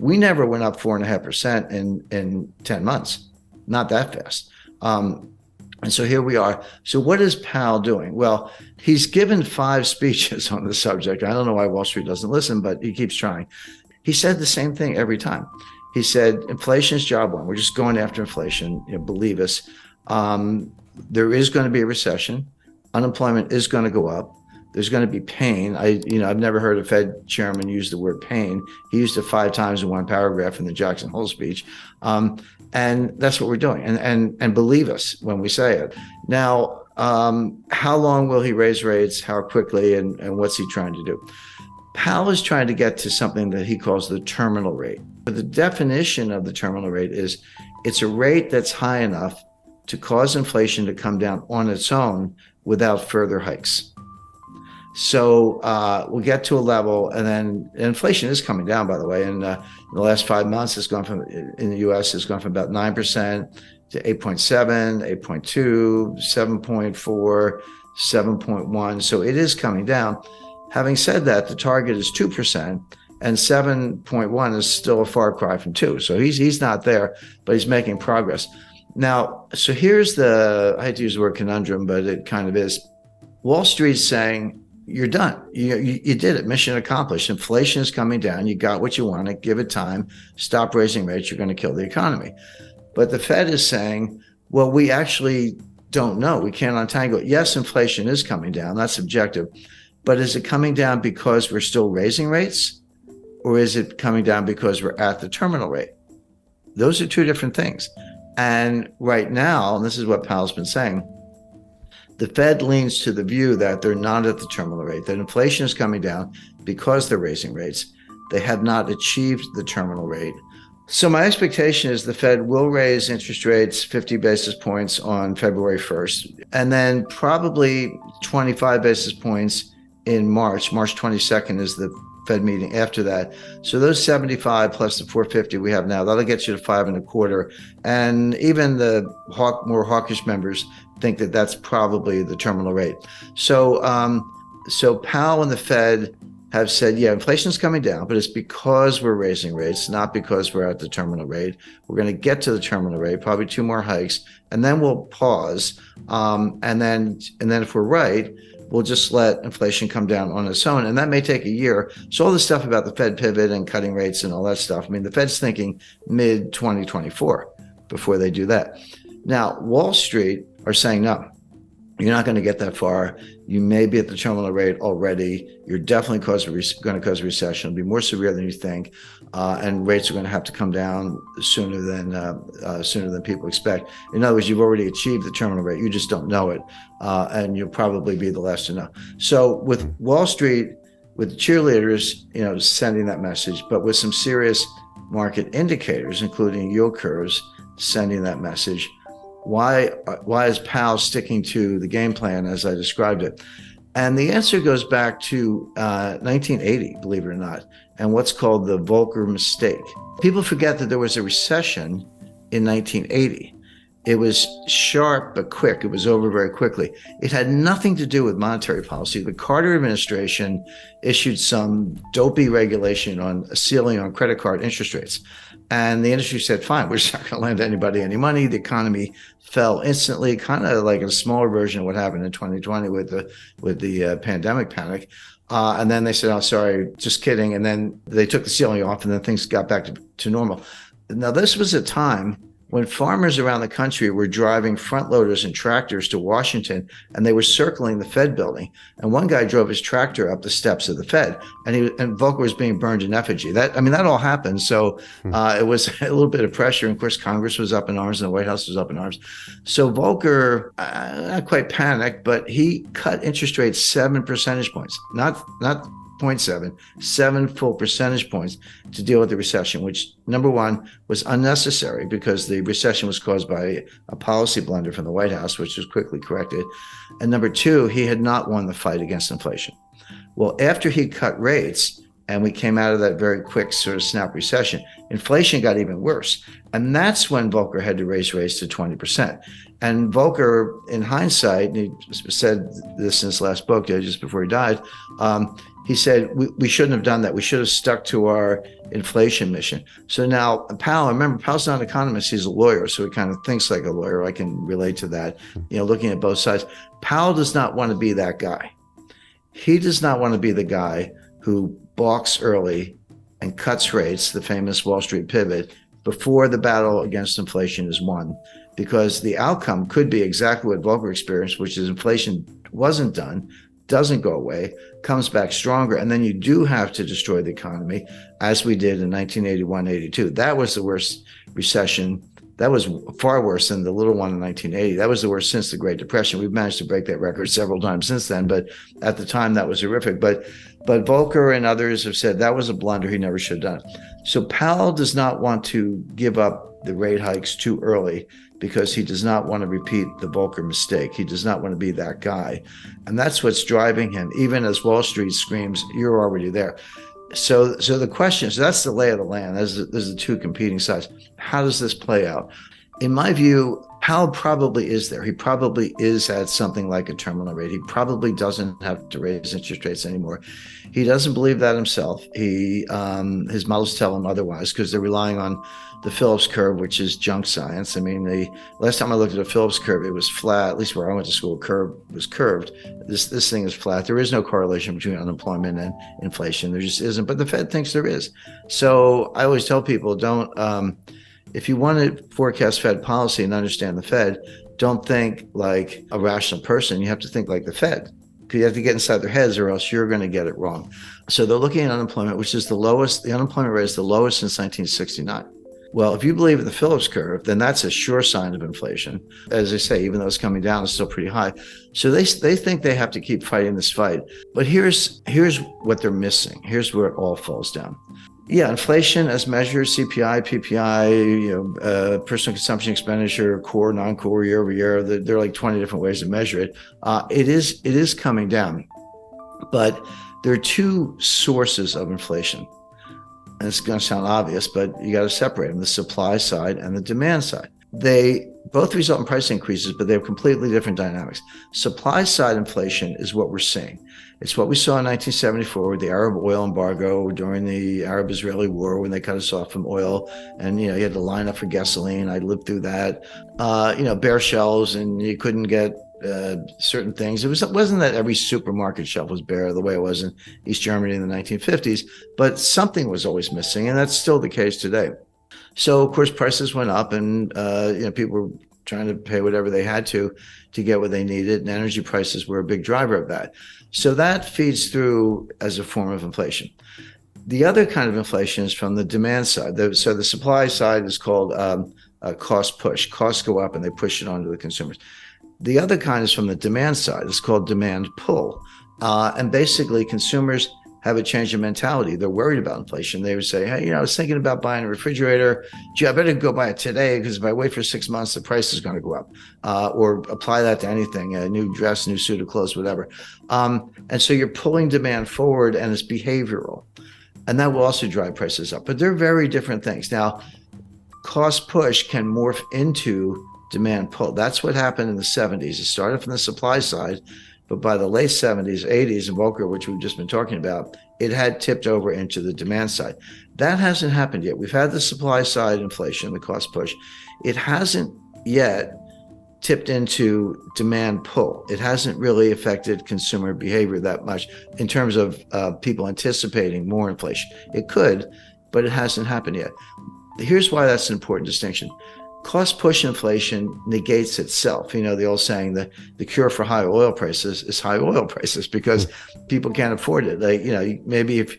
We never went up 4.5% in 10 months, not that fast. And so here we are. So what is Powell doing? Well, he's given 5 speeches on the subject. I don't know why Wall Street doesn't listen, but he keeps trying. He said the same thing every time. He said, inflation is job one. We're just going after inflation. Believe us. There is going to be a recession. Unemployment is going to go up. There's going to be pain. I've never heard a Fed chairman use the word pain. He used it 5 times in one paragraph in the Jackson Hole speech. And that's what we're doing. And believe us when we say it. Now, how long will he raise rates? How quickly? And what's he trying to do? Powell is trying to get to something that he calls the terminal rate. But the definition of the terminal rate is it's a rate that's high enough to cause inflation to come down on its own without further hikes. So we'll get to a level, and then inflation is coming down, by the way. And in the last 5 months, it's gone from, in the U.S., it's gone from about 9% to 8.7, 8.2, 7.4, 7.1. So it is coming down. Having said that, the target is 2%, and 7.1 is still a far cry from 2. So he's not there, but he's making progress. Now, so here's I hate to use the word conundrum, but it kind of is. Wall Street's saying, you're done. You did it. Mission accomplished. Inflation is coming down. You got what you wanted. Give it time. Stop raising rates. You're going to kill the economy. But the Fed is saying, well, we actually don't know. We can't untangle it. Yes, inflation is coming down. That's objective. But is it coming down because we're still raising rates? Or is it coming down because we're at the terminal rate? Those are 2 different things. And right now, and this is what Powell's been saying, the Fed leans to the view that they're not at the terminal rate, that inflation is coming down because they're raising rates. They have not achieved the terminal rate. So my expectation is the Fed will raise interest rates 50 basis points on February 1st, and then probably 25 basis points in March. March 22nd is the Fed meeting after that. So those 75 plus the 450 we have now, that'll get you to 5.25. And even the more hawkish members think that that's probably the terminal rate. So Powell and the Fed have said, yeah, inflation's coming down, but it's because we're raising rates, not because we're at the terminal rate. We're going to get to the terminal rate, probably 2 more hikes, and then we'll pause. And then if we're right, we'll just let inflation come down on its own. And that may take a year. So all this stuff about the Fed pivot and cutting rates and all that stuff, I mean, the Fed's thinking mid-2024 before they do that. Now, Wall Street are saying, no, you're not going to get that far. You may be at the terminal rate already. You're definitely going to cause a recession. It'll be more severe than you think. And rates are going to have to come down sooner than people expect. In other words, you've already achieved the terminal rate. You just don't know it. And you'll probably be the last to know. So with Wall Street, with the cheerleaders, sending that message, but with some serious market indicators, including yield curves, sending that message, why is Powell sticking to the game plan as I described it? And the answer goes back to 1980, believe it or not, and what's called the Volcker mistake. People forget that there was a recession in 1980. It was sharp but quick. It was over very quickly. It had nothing to do with monetary policy. The Carter administration issued some dopey regulation on a ceiling on credit card interest rates. And the industry said, fine, we're just not going to lend anybody any money. The economy fell instantly, kind of like a smaller version of what happened in 2020 with the pandemic panic. And then they said, oh, sorry, just kidding. And then they took the ceiling off, and then things got back to normal. Now, this was a time when farmers around the country were driving front loaders and tractors to Washington, and they were circling the Fed building. And one guy drove his tractor up the steps of the Fed, and Volcker was being burned in effigy. That all happened. So it was a little bit of pressure. And of course, Congress was up in arms and the White House was up in arms. So Volcker, not quite panicked, but he cut interest rates 7 percentage points, not 0.7, 7 full percentage points to deal with the recession, which, number one, was unnecessary because the recession was caused by a policy blunder from the White House, which was quickly corrected. And number two, he had not won the fight against inflation. Well, after he cut rates and we came out of that very quick sort of snap recession, inflation got even worse. And that's when Volcker had to raise rates to 20%. And Volcker, in hindsight, and he said this in his last book just before he died, he said, we shouldn't have done that. We should have stuck to our inflation mission. So now Powell, remember, Powell's not an economist, he's a lawyer. So he kind of thinks like a lawyer. I can relate to that, looking at both sides. Powell does not want to be that guy. He does not want to be the guy who balks early and cuts rates, the famous Wall Street pivot, before the battle against inflation is won, because the outcome could be exactly what Volcker experienced, which is inflation wasn't done, doesn't go away, comes back stronger, and then you do have to destroy the economy, as we did in 1981-82. That was the worst recession. That was far worse than the little one in 1980. That was the worst since the Great Depression. We've managed to break that record several times since then, but at the time that was horrific. But Volcker and others have said that was a blunder. He never should have done it. So Powell does not want to give up the rate hikes too early because he does not want to repeat the Volcker mistake. He does not want to be that guy. And that's what's driving him, even as Wall Street screams, you're already there. So the question is, that's the lay of the land. There's the two competing sides. How does this play out? In my view, Powell probably is there. He probably is at something like a terminal rate. He probably doesn't have to raise interest rates anymore. He doesn't believe that himself. His models tell him otherwise because they're relying on the Phillips curve, which is junk science. I mean, the last time I looked at a Phillips curve, it was flat. At least where I went to school, curve was curved. This thing is flat. There is no correlation between unemployment and inflation. There just isn't. But the Fed thinks there is. So I always tell people, don't. If you want to forecast Fed policy and understand the Fed, don't think like a rational person. You have to think like the Fed. You have to get inside their heads or else you're going to get it wrong. So they're looking at unemployment, which is the lowest. The unemployment rate is the lowest since 1969. Well, if you believe in the Phillips curve, then that's a sure sign of inflation. As I say, even though it's coming down, it's still pretty high. So they think they have to keep fighting this fight. But here's what they're missing. Here's where it all falls down. Yeah, inflation as measured, CPI, PPI, personal consumption expenditure, core, non-core, year over year. There are like 20 different ways to measure it. It is coming down, but there are two sources of inflation. And it's going to sound obvious, but you got to separate them: the supply side and the demand side. They both result in price increases, but they have completely different dynamics. Supply side inflation is what we're seeing. It's what we saw in 1974 with the Arab oil embargo during the Arab-Israeli war when they cut us off from oil. And, you had to line up for gasoline. I lived through that. Bare shelves, and you couldn't get certain things. It wasn't that every supermarket shelf was bare the way it was in East Germany in the 1950s, but something was always missing. And that's still the case today. So, of course, prices went up and, people were trying to pay whatever they had to get what they needed. And energy prices were a big driver of that. So that feeds through as a form of inflation. The other kind of inflation is from the demand side. So the supply side is called a cost push. Costs go up and they push it onto the consumers. The other kind is from the demand side. It's called demand pull. And basically consumers have a change in mentality. They're worried about inflation. They would say, hey, I was thinking about buying a refrigerator. Gee, I better go buy it today because if I wait for 6 months, the price is going to go up. Or apply that to anything, a new dress, new suit of clothes, whatever. And so you're pulling demand forward and it's behavioral. And that will also drive prices up. But they're very different things. Now, cost push can morph into demand pull. That's what happened in the 70s. It started from the supply side. But by the late 70s, 80s, and Volcker, which we've just been talking about, it had tipped over into the demand side. That hasn't happened yet. We've had the supply side inflation, the cost push. It hasn't yet tipped into demand pull. It hasn't really affected consumer behavior that much in terms of people anticipating more inflation. It could, but it hasn't happened yet. Here's why that's an important distinction. Cost push inflation negates itself. The old saying that the cure for high oil prices is high oil prices because people can't afford it. Maybe if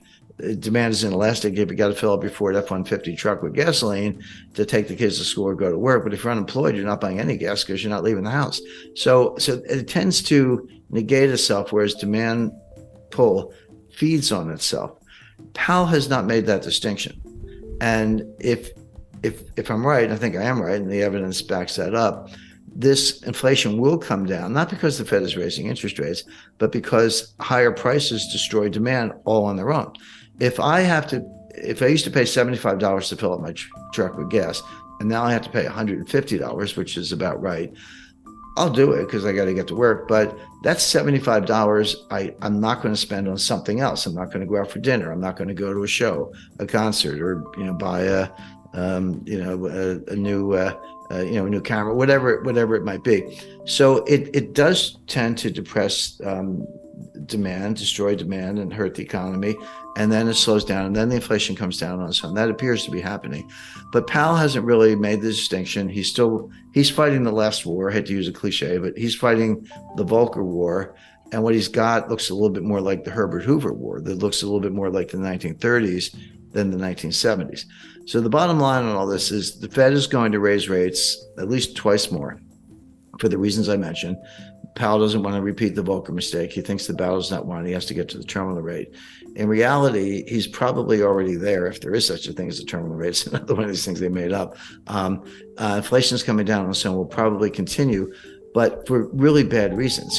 demand is inelastic, if you got to fill up your Ford F-150 truck with gasoline to take the kids to school or go to work. But if you're unemployed, you're not buying any gas because you're not leaving the house. So it tends to negate itself, whereas demand pull feeds on itself. Powell has not made that distinction. And if I'm right, I think I am right, and the evidence backs that up, this inflation will come down, not because the Fed is raising interest rates, but because higher prices destroy demand all on their own. If I used to pay $75 to fill up my truck with gas, and now I have to pay $150, which is about right, I'll do it because I got to get to work. But that's $75 I'm not going to spend on something else. I'm not going to go out for dinner. I'm not going to go to a show, a concert, or buy a new camera, whatever it might be. So it does tend to depress demand, destroy demand, and hurt the economy. And then it slows down, and then the inflation comes down on its own. That appears to be happening. But Powell hasn't really made the distinction. He's fighting the last war. I hate to use a cliche, but he's fighting the Volcker War. And what he's got looks a little bit more like the Herbert Hoover War. That looks a little bit more like the 1930s than the 1970s. So the bottom line on all this is the Fed is going to raise rates at least twice more for the reasons I mentioned. Powell doesn't want to repeat the Volcker mistake. He thinks the battle's not won. He has to get to the terminal rate. In reality, he's probably already there, if there is such a thing as a terminal rate. It's another one of these things they made up. Inflation is coming down, and so will probably continue, but for really bad reasons.